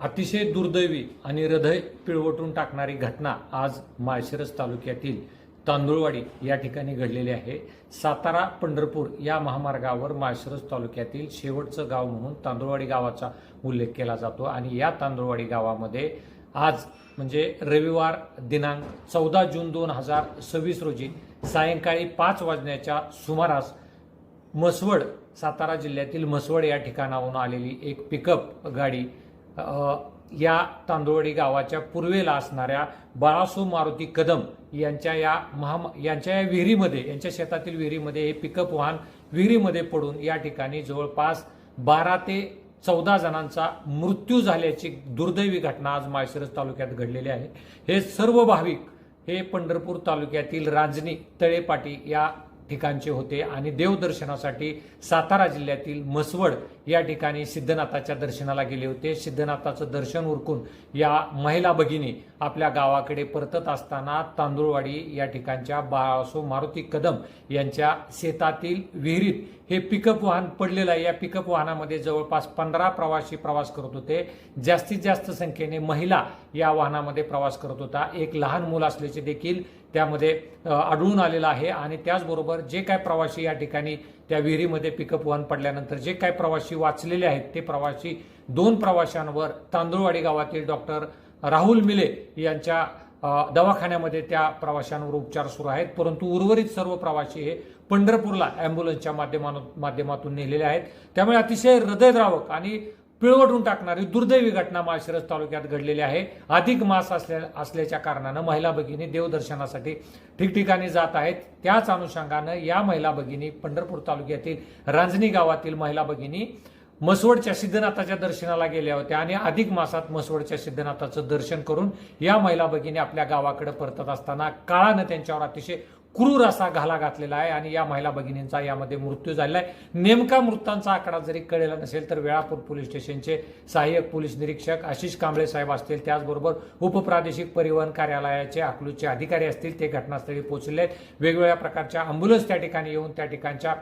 अतिशय दुर्दैवी आणि हृदय पिळवटून टाकणारी घटना आज माळशिरस तालुक्यातील तांदुळवाडी या ठिकाणी घडलेली आहे। सातारा पंढरपूर या महामार्गावर माळशिरस तालुक्यातील शेवटचं गाव म्हणून तांदुळवाडी गावाचा उल्लेख केला जातो आणि या तांदुळवाडी गावामध्ये आज म्हणजे रविवार दिनांक 14 जून 2026 रोजी सायंकाळी 5 वाजण्याच्या सुमारास म्हसवड सातारा जिल्ह्यातील म्हसवड या ठिकाणाहून आलेली एक पिकअप गाडी या तांदुळवाडी गावाच्या पूर्वेला असणाऱ्या बाळासो मारुती कदम यांच्या या विहिरीमध्ये, यांच्या शेतातील विहिरीमध्ये हे पिकअप वाहन विहिरीमध्ये पडून या ठिकाणी जवळपास 12 ते 14 जणांचा मृत्यू झाल्याची दुर्दैवी घटना आज माळशिरस तालुक्यात घडलेली आहे। हे सर्व भाविक हे पंढरपूर तालुक्यातील रांजणी तळेपाटी या ठिकाणचे होते आणि देवदर्शनासाठी सातारा जिल्ह्यातील म्हसवड या ठिकाणी सिद्धनाथाच्या दर्शनाला गेले होते। सिद्धनाथाचं दर्शन उरकून या महिला भगिनी आपल्या गावाकडे परतत असताना तांदुळवाडी या ठिकाणच्या बाळासो मारुती कदम यांच्या शेतातील विहिरीत हे पिकअप वाहन पडलेलं आहे। या पिकअप वाहनामध्ये जवळपास 15 प्रवासी प्रवास करत होते। जास्तीत जास्त संख्येने महिला या वाहनामध्ये प्रवास करत होता। एक लहान मूल असल्याचे देखील त्यामध्ये आढळून आलेलं आहे आणि त्याचबरोबर जे काय प्रवासी या ठिकाणी त्या विहिरीमध्ये पिकअप वाहन पडल्यानंतर जे काय प्रवासी वाचलेले आहेत ते प्रवासी 2 प्रवाशांवर तांदुळवाडी गावातील डॉक्टर राहुल मिले यांच्या दवाखान्यामध्ये त्या प्रवाशांवर उपचार सुरू आहेत, परंतु उर्वरित सर्व प्रवासी हे पंढरपूरला ॲम्ब्युलन्सच्या माध्यमातून नेलेले आहेत। त्यामुळे अतिशय हृदयद्रावक आणि पिळवटून टाकणारी दुर्दैवी घटना माळशिरस तालुक्यात घडलेली आहे। अधिक मास असल्याच्या कारणानं महिला भगिनी देवदर्शनासाठी ठिकठिकाणी जात आहेत। त्याच अनुषंगानं या महिला भगिनी पंढरपूर तालुक्यातील रांजणी गावातील महिला भगिनी म्हसवडच्या सिद्धनाथाच्या दर्शनाला गेल्या होत्या आणि अधिक मासात म्हसवडच्या सिद्धनाथाचं दर्शन करून या महिला भगिनी आपल्या गावाकडे परतत असताना काळानं त्यांच्यावर अतिशय क्रूर असा घाला घातलेला आहे आणि या महिला भगिनींचा यामध्ये मृत्यू झालेला आहे। नेमका मृतांचा आकडा जरी कळलेला नसेल तर वेळापूर पोलीस स्टेशनचे सहाय्यक पोलीस निरीक्षक आशिष कांबळे साहेब असतील, त्याचबरोबर उपप्रादेशिक परिवहन कार्यालयाचे अकलूजचे अधिकारी असतील, ते घटनास्थळी पोहोचले आहेत। वेगवेगळ्या प्रकारच्या अँब्युलन्स त्या ठिकाणी येऊन त्या ठिकाणच्या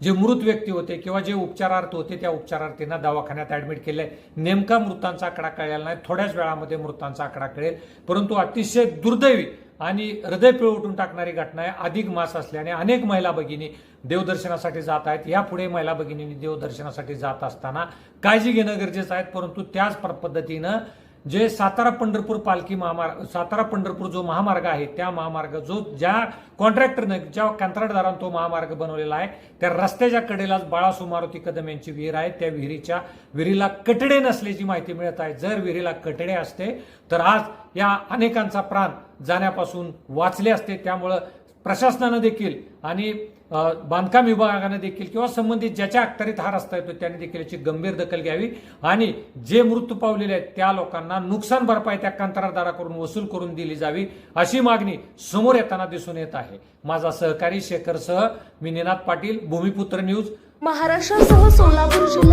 जे मृत व्यक्ती होते किंवा जे उपचारार्थ होते त्या उपचारार्थींना दवाखान्यात ऍडमिट केले। नेमका मृतांचा आकडा कळलेला नाही, थोड्याच वेळामध्ये मृतांचा आकडा कळेल, परंतु अतिशय दुर्दैवी आणि हृदय पिळवटून टाकणारी घटना आहे। अधिक मास असल्याने अनेक महिला भगिनी देवदर्शनासाठी जात आहेत। यापुढे महिला भगिनींनी देवदर्शनासाठी जात असताना काळजी घेणं गरजेचं आहे, परंतु त्याच पद्धतीनं जे सातारा पंढरपूर पालखी महामार्ग, सातारा पंढरपूर जो महामार्ग आहे त्या महामार्ग ज्या कॉन्ट्रॅक्टरने, ज्या कंत्राटदाराने तो महामार्ग बनवलेला आहे त्या रस्त्याच्या कडेलाच बाळासो मारुती कदम यांची विहीर आहे। त्या विहिरीला कटडे नसल्याची माहिती मिळत आहे। जर विहिरीला कटडे असते तर आज या अनेकांचा प्राण जाण्यापासून वाचले असते। त्यामुळं प्रशासनानं देखील आणि बांधकाम विभागाने देखील किंवा संबंधित ज्याच्या अखत्यारीत हा रस्ता येतो त्यांनी देखील याची गंभीर दखल घ्यावी आणि जे मृत्यू पावलेले आहेत त्या लोकांना नुकसान भरपाई त्या कंत्राटदाराकडून वसूल करून दिली जावी, अशी मागणी समोर येताना दिसून येत आहे। माझा सहकारी शेखरसह मी निनाद पाटील, भूमिपुत्र न्यूज। महाराष्ट्रासह सोलापूर जिल्ह्यात